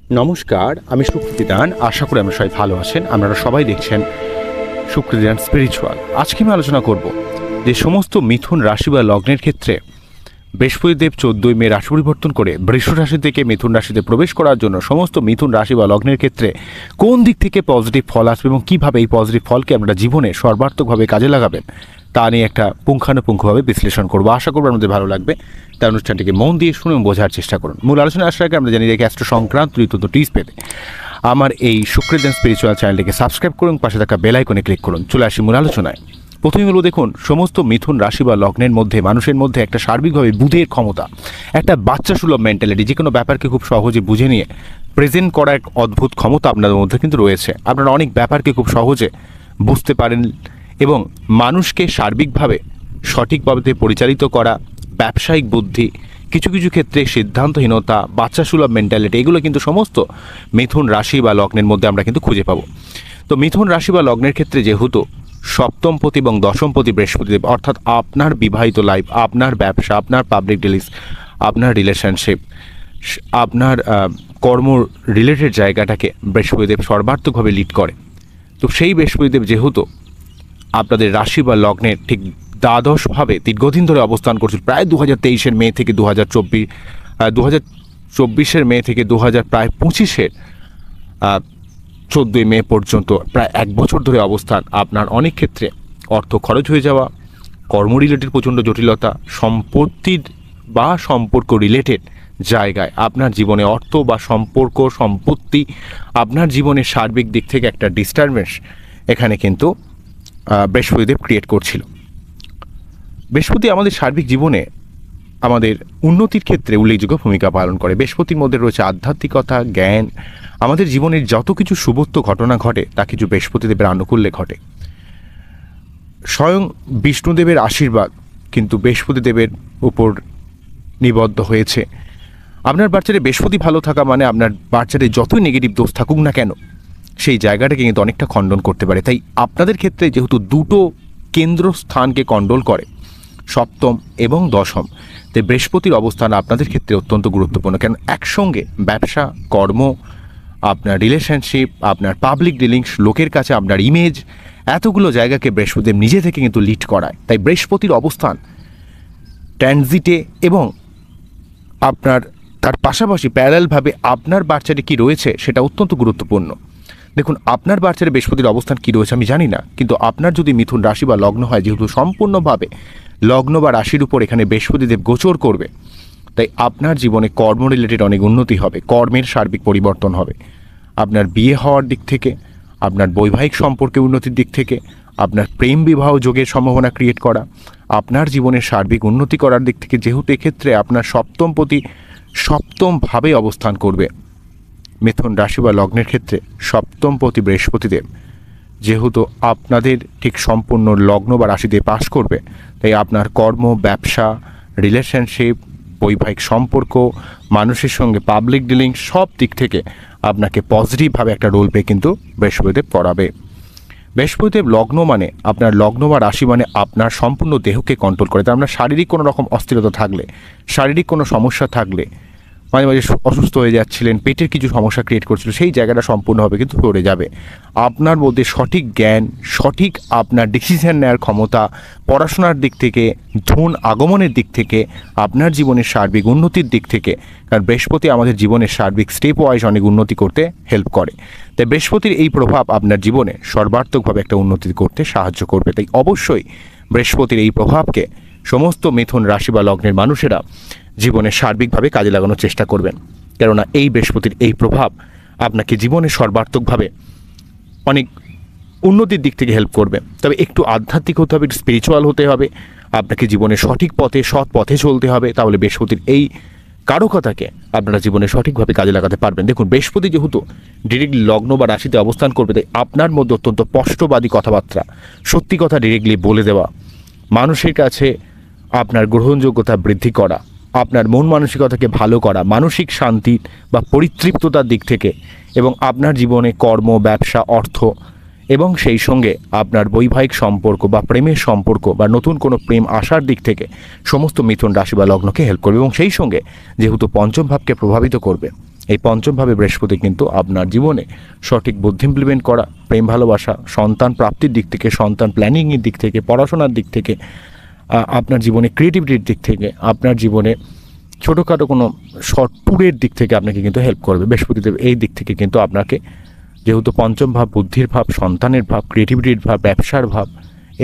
নমস্কার, আমি সুকৃতিদান। আশা করি আমরা সবাই ভালো আছেন। আপনারা সবাই দেখছেন সুকৃতিদান স্পিরিচুয়াল। আজকে আমি আলোচনা করব যে সমস্ত মিথুন রাশি বা লগ্নের ক্ষেত্রে বৃহস্পতিদেব 14ই মে রাশি পরিবর্তন করে বৃষ রাশি থেকে মিথুন রাশিতে প্রবেশ করার জন্য সমস্ত মিথুন রাশি বা লগ্নের ক্ষেত্রে কোন দিক থেকে পজিটিভ ফল আসবে এবং কীভাবে এই পজিটিভ ফলকে আপনারা জীবনে সর্বার্থকভাবে কাজে লাগাবেন তা নিয়ে একটা পুঙ্খানুপুঙ্খভাবে বিশ্লেষণ করবো। আশা করবো আপনাদের ভালো লাগবে। তাই অনুষ্ঠানটিকে মন দিয়ে শুনে বোঝার চেষ্টা করুন। মূল আলোচনা আসার আগে আমরা জানি রেখে অ্যাস্ট্রো সংক্রান্ত টিপস পেতে আমার এই সুকৃতিদান স্পিরিচুয়াল চ্যানেলটিকে সাবস্ক্রাইব করুন, পাশে থাকা বেল আইকনে ক্লিক করুন। চলে আসি মূল আলোচনায়। প্রথমে বলবো, দেখুন, সমস্ত মিথুন রাশি বা লগ্নের মধ্যে মানুষের মধ্যে একটা সার্বিকভাবে বুধের ক্ষমতা, একটা বাচ্চা সুলভ মেন্টালিটি, যে কোনো ব্যাপারকে খুব সহজে বুঝে নিয়ে প্রেজেন্ট করা এক অদ্ভুত ক্ষমতা আপনাদের মধ্যে কিন্তু রয়েছে। আপনারা অনেক ব্যাপারকে খুব সহজে বুঝতে পারেন এবং মানুষকে সার্বিকভাবে সঠিকভাবে পরিচালিত করা, ব্যবসায়িক বুদ্ধি, কিছু কিছু ক্ষেত্রে সিদ্ধান্তহীনতা, বাচ্চা সুলভ মেন্টালিটি, এগুলো কিন্তু সমস্ত মিথুন রাশি বা লগ্নের মধ্যে আমরা কিন্তু খুঁজে পাবো। তো মিথুন রাশি বা লগ্নের ক্ষেত্রে যেহেতু সপ্তমপতি এবং দশমপতি বৃহস্পতিদেব, অর্থাৎ আপনার বিবাহিত লাইফ, আপনার ব্যবসা, আপনার পাবলিক ডিলিংস, আপনার রিলেশনশিপ, আপনার কর্ম রিলেটেড জায়গাটাকে বৃহস্পতিদেব সর্বার্থকভাবে লিড করে। তো সেই বৃহস্পতিদেব যেহেতু আপনাদের রাশি বা লগ্নের ঠিক দ্বাদশভাবে দীর্ঘদিন ধরে অবস্থান করছিল, প্রায় 2023-এর মে থেকে 2024-এর মে থেকে প্রায় 25-এর 14ই মে পর্যন্ত প্রায় 1 বছর ধরে অবস্থান, আপনার অনেক ক্ষেত্রে অর্থ খরচ হয়ে যাওয়া, কর্ম রিলেটেড প্রচণ্ড জটিলতা, সম্পত্তির বা সম্পর্ক রিলেটেড জায়গায় আপনার জীবনে অর্থ বা সম্পর্ক, সম্পত্তি, আপনার জীবনের সার্বিক দিক থেকে একটা ডিস্টারবেন্স এখানে কিন্তু বৃহস্পতিদেব ক্রিয়েট করছিল। বৃহস্পতি আমাদের সার্বিক জীবনে আমাদের উন্নতির ক্ষেত্রে উল্লেখযোগ্য ভূমিকা পালন করে। বৃহস্পতির মধ্যে রয়েছে আধ্যাত্মিকতা, জ্ঞান। আমাদের জীবনের যত কিছু শুভত্ব ঘটনা ঘটে তা কিছু বৃহস্পতিদেবের আনুকূল্যে ঘটে। স্বয়ং বিষ্ণুদেবের আশীর্বাদ কিন্তু বৃহস্পতিদেবের উপর নিবদ্ধ হয়েছে। আপনার বাচ্চারে বৃহস্পতি ভালো থাকা মানে আপনার বাচ্চারে যতই নেগেটিভ দোষ থাকুক না কেন, সেই জায়গাটাকে কিন্তু অনেকটা খণ্ডন করতে পারে। তাই আপনাদের ক্ষেত্রে যেহেতু দুটো কেন্দ্র স্থানকে কন্ট্রোল করে, সপ্তম এবং দশম, তাই বৃহস্পতির অবস্থান আপনাদের ক্ষেত্রে অত্যন্ত গুরুত্বপূর্ণ। কেন একসঙ্গে ব্যবসা, কর্ম, আপনার রিলেশনশিপ, আপনার পাবলিক ডিলিংস, লোকের কাছে আপনার ইমেজ, এতগুলো জায়গাকে বৃহস্পতিদেব নিজে থেকে কিন্তু লিড করায়। তাই বৃহস্পতির অবস্থান ট্রানজিটে এবং আপনার তার পাশাপাশি প্যারালালভাবে আপনার বাচ্চাটি কী রয়েছে সেটা অত্যন্ত গুরুত্বপূর্ণ। দেখুন, আপনার বাচ্চার বৃহস্পতির অবস্থান কী রয়েছে আমি জানি না, কিন্তু আপনার যদি মিথুন রাশি বা লগ্ন হয়, যেহেতু সম্পূর্ণভাবে লগ্ন বা রাশির উপর এখানে বৃহস্পতিদেব গোচর করবে, তাই আপনার জীবনে কর্ম রিলেটেড অনেক উন্নতি হবে, কর্মের সার্বিক পরিবর্তন হবে। আপনার বিয়ে হওয়ার দিক থেকে, আপনার বৈবাহিক সম্পর্কে উন্নতির দিক থেকে, আপনার প্রেম বিবাহ যোগের সম্ভাবনা ক্রিয়েট করা, আপনার জীবনের সার্বিক উন্নতি করার দিক থেকে, যেহেতু এক্ষেত্রে আপনার সপ্তমপতি সপ্তমভাবে অবস্থান করবে। মিথুন রাশি বা লগ্নের ক্ষেত্রে সপ্তমপতি বৃহস্পতিদেব যেহেতু আপনাদের ঠিক সম্পূর্ণ লগ্ন বা রাশিতে পাস করবে, তাই আপনার কর্ম, ব্যবসা, রিলেশনশিপ, বৈবাহিক সম্পর্ক, মানুষের সঙ্গে পাবলিক ডিলিং, সব দিক থেকে আপনাকে পজিটিভভাবে একটা রোল প্লে কিন্তু বৃহস্পতিদেব করাবে। বৃহস্পতিদেব লগ্ন মানে আপনার লগ্ন বা রাশি মানে আপনার সম্পূর্ণ দেহকে কন্ট্রোল করে। তাই আপনার শারীরিক কোনো রকম অস্থিরতা থাকলে, শারীরিক কোনো সমস্যা থাকলে, মাঝে মাঝে অসুস্থ হয়ে যাচ্ছিলেন, পেটের কিছু সমস্যা ক্রিয়েট করছিল, সেই জায়গাটা সম্পূর্ণভাবে কিন্তু সরে যাবে। আপনার মধ্যে সঠিক জ্ঞান, সঠিক আপনার ডিসিশন নেওয়ার ক্ষমতা, পড়াশোনার দিক থেকে, ধন আগমনের দিক থেকে, আপনার জীবনের সার্বিক উন্নতির দিক থেকে, কারণ বৃহস্পতি আমাদের জীবনের সার্বিক স্টেপ ওয়াইজ অনেক উন্নতি করতে হেল্প করে। তাই বৃহস্পতির এই প্রভাব আপনার জীবনে সর্বার্থকভাবে একটা উন্নতি করতে সাহায্য করবে। তাই অবশ্যই বৃহস্পতির এই প্রভাবকে সমস্ত মিথুন রাশি বা লগ্নের মানুষেরা জীবনে সার্বিকভাবে কাজে লাগানোর চেষ্টা করবেন, কেননা এই বৃহস্পতির এই প্রভাব আপনাকে জীবনে সর্বার্থকভাবে অনেক উন্নতির দিক থেকে হেল্প করবে। তবে একটু আধ্যাত্মিক হতে হবে, একটু স্পিরিচুয়াল হতে হবে, আপনাকে জীবনে সঠিক পথে, সৎ পথে চলতে হবে, তাহলে বৃহস্পতির এই কারকতাকে আপনারা জীবনে সঠিকভাবে কাজে লাগাতে পারবেন। দেখুন, বৃহস্পতি যেহেতু ডিরেক্টলি লগ্ন বা রাশিতে অবস্থান করবে, তাই আপনার মধ্যে অত্যন্ত স্পষ্টবাদী কথাবার্তা, সত্যি কথা ডিরেক্টলি বলে দেওয়া, মানুষের কাছে আপনার গ্রহণযোগ্যতা বৃদ্ধি করা, আপনার মন মানসিকতাকে ভালো করা, মানসিক শান্তি বা পরিতৃপ্ততার দিক থেকে, এবং আপনার জীবনে কর্ম, ব্যবসা, অর্থ এবং সেই সঙ্গে আপনার বৈবাহিক সম্পর্ক বা প্রেমের সম্পর্ক বা নতুন কোনো প্রেম আসার দিক থেকে সমস্ত মিথুন রাশি বা লগ্নকে হেল্প করবে। এবং সেই সঙ্গে যেহেতু পঞ্চম ভাবকে প্রভাবিত করবে, এই পঞ্চমভাবে বৃহস্পতি কিন্তু আপনার জীবনে সঠিক বুদ্ধি ইমপ্লিমেন্ট করা, প্রেম ভালোবাসা, সন্তান প্রাপ্তির দিক থেকে, সন্তান প্ল্যানিংয়ের দিক থেকে, পড়াশোনার দিক থেকে, আপনার জীবনে ক্রিয়েটিভিটির দিক থেকে, আপনার জীবনে ছোটোখাটো কোনো শর্ট ট্যুরের দিক থেকে আপনাকে কিন্তু হেল্প করবে বৃহস্পতিদেব। এই দিক থেকে কিন্তু আপনাকে, যেহেতু পঞ্চম ভাব বুদ্ধির ভাব, সন্তানের ভাব, ক্রিয়েটিভিটির ভাব, ব্যবসার ভাব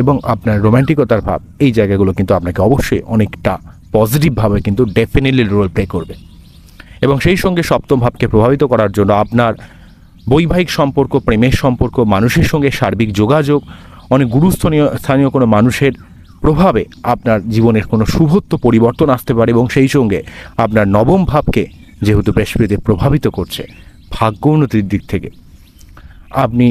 এবং আপনার রোম্যান্টিকতার ভাব, এই জায়গাগুলো কিন্তু আপনাকে অবশ্যই অনেকটা পজিটিভভাবে কিন্তু ডেফিনেটলি রোল প্লে করবে। এবং সেই সঙ্গে সপ্তম ভাবকে প্রভাবিত করার জন্য আপনার বৈবাহিক সম্পর্ক, প্রেমের সম্পর্ক, মানুষের সঙ্গে সার্বিক যোগাযোগ, অনেক স্থানীয় কোনো মানুষের প্রভাবে আপনার জীবনের কোনো শুভত্ব পরিবর্তন আসতে পারে। এবং সেই সঙ্গে আপনার নবম ভাবকে যেহেতু বৃহস্পতিদেব প্রভাবিত করছে ভাগ্য উন্নতির দিক থেকে, আপনি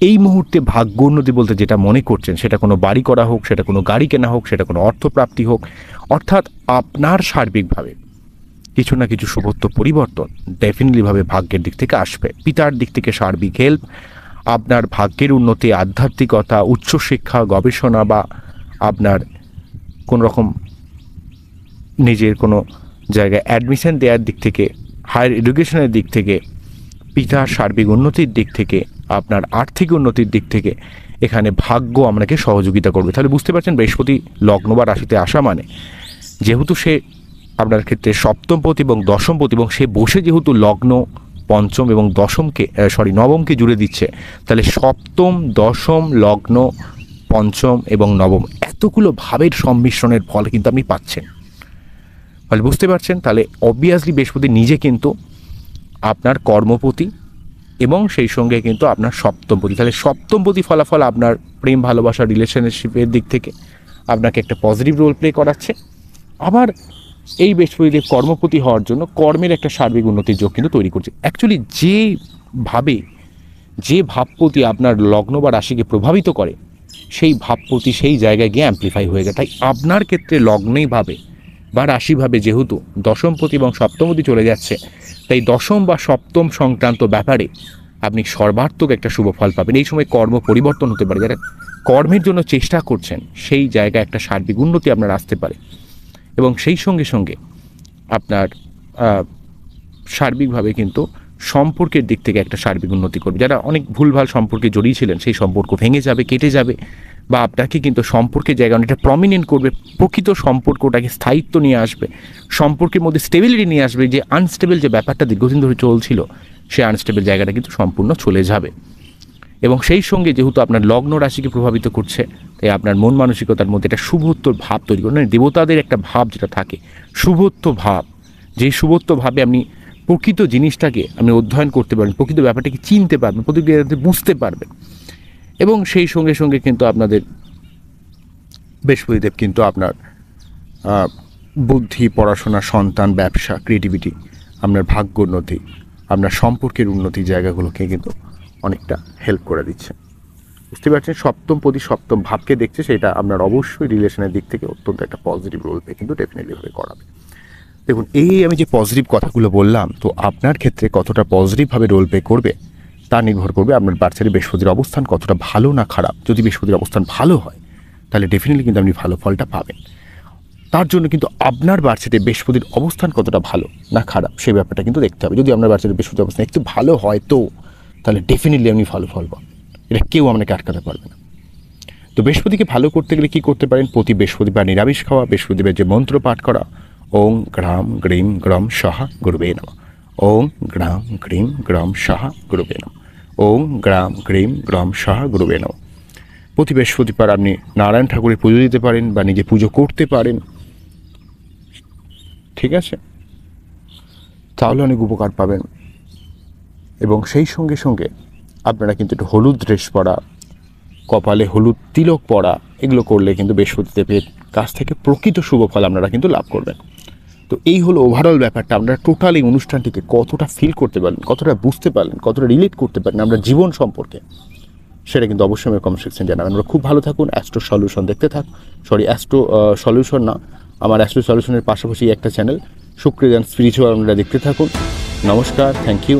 এই মুহূর্তে ভাগ্য উন্নতি বলতে যেটা মনে করছেন, সেটা কোনো বাড়ি করা হোক, সেটা কোনো গাড়ি কেনা হোক, সেটা কোনো অর্থপ্রাপ্তি হোক, অর্থাৎ আপনার সার্বিকভাবে কিছু না কিছু শুভত্ব পরিবর্তন ডেফিনেটলিভাবে ভাগ্যের দিক থেকে আসবে। পিতার দিক থেকে সার্বিক হেল্প, আপনার ভাগ্যের উন্নতি, আধ্যাত্মিকতা, উচ্চশিক্ষা, গবেষণা বা আপনার কোনো রকম নিজের কোনো জায়গায় অ্যাডমিশন দেওয়ার দিক থেকে, হায়ার এডুকেশনের দিক থেকে, পিতার সার্বিক উন্নতির দিক থেকে, আপনার আর্থিক উন্নতির দিক থেকে এখানে ভাগ্য আপনাকে সহযোগিতা করবে। তাহলে বুঝতে পারছেন বৃহস্পতি লগ্ন বা রাশিতে আসা মানে, যেহেতু সে আপনার ক্ষেত্রে সপ্তমপতি এবং দশমপতি, এবং সে বসে যেহেতু লগ্ন, পঞ্চম এবং নবমকে জুড়ে দিচ্ছে, তাহলে সপ্তম, দশম, লগ্ন, পঞ্চম এবং নবম এতগুলো ভাবের সম্মিশ্রণের ফল কিন্তু আপনি পাচ্ছেন। তাহলে বুঝতে পারছেন, তাহলে অবভিয়াসলি বৃহস্পতি নিজে কিন্তু আপনার কর্মপতি এবং সেই সঙ্গে কিন্তু আপনার সপ্তমপতি। তাহলে সপ্তমপতি ফলাফল আপনার প্রেম ভালোবাসা রিলেশনশিপের দিক থেকে আপনাকে একটা পজিটিভ রোল প্লে করাচ্ছে। আবার এই বৃহস্পতিদেব কর্মপতি হওয়ার জন্য কর্মের একটা সার্বিক উন্নতির যোগ কিন্তু তৈরি করছে। অ্যাকচুয়ালি যে ভাবপতি আপনার লগ্ন বা রাশিকে প্রভাবিত করে, সেই ভাবপতি সেই জায়গায় গিয়ে অ্যাম্প্লিফাই হয়ে যায়। তাই আপনার ক্ষেত্রে লগ্নেই ভাবে বা রাশিভাবে যেহেতু দশমপতি এবং সপ্তমপতি চলে যাচ্ছে, তাই দশম বা সপ্তম সংক্রান্ত ব্যাপারে আপনি সর্বাত্মক একটা শুভ ফল পাবেন। এই সময় কর্ম পরিবর্তন হতে পারে, যারা কর্মের জন্য চেষ্টা করছেন সেই জায়গায় একটা সার্বিক উন্নতি আপনার আসতে পারে। এবং সেই সঙ্গে সঙ্গে আপনার সার্বিকভাবে কিন্তু সম্পর্কের দিক থেকে একটা সার্বিক উন্নতি করবে। যারা অনেক ভুলভাল সম্পর্কে জড়িয়েছিলেন সেই সম্পর্ক ভেঙে যাবে, কেটে যাবে, বা আপনাকে কিন্তু সম্পর্কের জায়গা অনেকটা প্রমিনেন্ট করবে। প্রকৃত সম্পর্কটাকে স্থায়িত্ব নিয়ে আসবে, সম্পর্কের মধ্যে স্টেবিলিটি নিয়ে আসবে। যে আনস্টেবল যে ব্যাপারটা দীর্ঘদিন ধরে চলছিল, সেই আনস্টেবল জায়গাটা কিন্তু সম্পূর্ণ চলে যাবে। এবং সেই সঙ্গে যেহেতু আপনার লগ্ন রাশিকে প্রভাবিত করছে, তাই আপনার মন মানসিকতার মধ্যে একটা শুভত্বর ভাব তৈরি করে, মানে দেবতাদের একটা ভাব যেটা থাকে, শুভত্ব ভাব, যেই শুভত্ব ভাবে আপনি প্রকৃত জিনিসটাকে আপনি অধ্যয়ন করতে পারবেন, প্রকৃত ব্যাপারটাকে চিনতে পারবেন, প্রতিক্রিয়াতে বুঝতে পারবেন। এবং সেই সঙ্গে সঙ্গে কিন্তু আপনাদের বৃহস্পতিদেব কিন্তু আপনার বুদ্ধি, পড়াশোনা, সন্তান, ব্যবসা, ক্রিয়েটিভিটি, আপনার ভাগ্য উন্নতি, আপনার সম্পর্কের উন্নতি জায়গাগুলোকে কিন্তু অনেকটা হেল্প করে দিচ্ছে। বুঝতে পারছেন, সপ্তমপতি সপ্তম ভাবকে দেখছে, সেটা আপনার অবশ্যই রিলেশনের দিক থেকে অত্যন্ত একটা পজিটিভ রোল প্লে কিন্তু ডেফিনেটলি হয়ে করাবে। দেখুন, আমি যে পজিটিভ কথাগুলো বললাম, তো আপনার ক্ষেত্রে কতটা পজিটিভভাবে রোল প্লে করবে তা নির্ভর করবে আপনার বার্চারে বৃহস্পতির অবস্থান কতটা ভালো না খারাপ। যদি বৃহস্পতির অবস্থান ভালো হয় তাহলে ডেফিনেটলি কিন্তু আপনি ভালো ফলটা পাবেন। তার জন্য কিন্তু আপনার বার্চারে বৃহস্পতির অবস্থান কতটা ভালো না খারাপ সেই ব্যাপারটা কিন্তু দেখতে হবে। যদি আপনার বার্চারে বৃহস্পতির অবস্থান একটু ভালো হয় তো তাহলে ডেফিনেটলি আপনি ভালো ফল পাবেন, এটা কেউ আপনাকে আটকাতে পারবে না। তো বৃহস্পতিকে ভালো করতে গেলে কী করতে পারেন? প্রতি বৃহস্পতিবার নিরামিষ খাওয়া, বৃহস্পতিবার যে মন্ত্র পাঠ করা, ওং গ্রাম গ্রীম গ্রম সাহা গুরুবে নমঃ, ওং গ্রাম গ্রীম গ্রম সাহা গুরুবে নমঃ, ওং গ্রাম গ্রীম গ্রম সাহা গুরুবে নমঃ। প্রতি বৃহস্পতিবার আপনি নারায়ণ ঠাকুরের পুজো দিতে পারেন বা নিজে পুজো করতে পারেন, ঠিক আছে? তাহলে অনেক উপকার পাবেন। এবং সেই সঙ্গে সঙ্গে আপনারা কিন্তু একটু হলুদ ড্রেস পরা, কপালে হলুদ তিলক পরা, এগুলো করলে কিন্তু বৃহস্পতিদেবের কাছ থেকে প্রকৃত শুভ ফল আপনারা কিন্তু লাভ করবেন। তো এই হলো ওভারঅল ব্যাপারটা। আপনারা টোটাল এই অনুষ্ঠানটিকে কতটা ফিল করতে পারলেন, কতটা বুঝতে পারলেন, কতটা রিলেট করতে পারলেন আমরা জীবন সম্পর্কে, সেটা কিন্তু অবশ্যই আমার কমেন্ট সেকশন জানাবেন। আমরা খুব ভালো থাকুন। অ্যাস্ট্রো সলিউশন দেখতে অ্যাস্ট্রো সলিউশন না, আমার অ্যাস্ট্রো সলিউশনের পাশাপাশি একটা চ্যানেল সুক্রিয়ান স্পিরিচুয়াল, আপনারা দেখতে থাকুন। নমস্কার, থ্যাংক ইউ।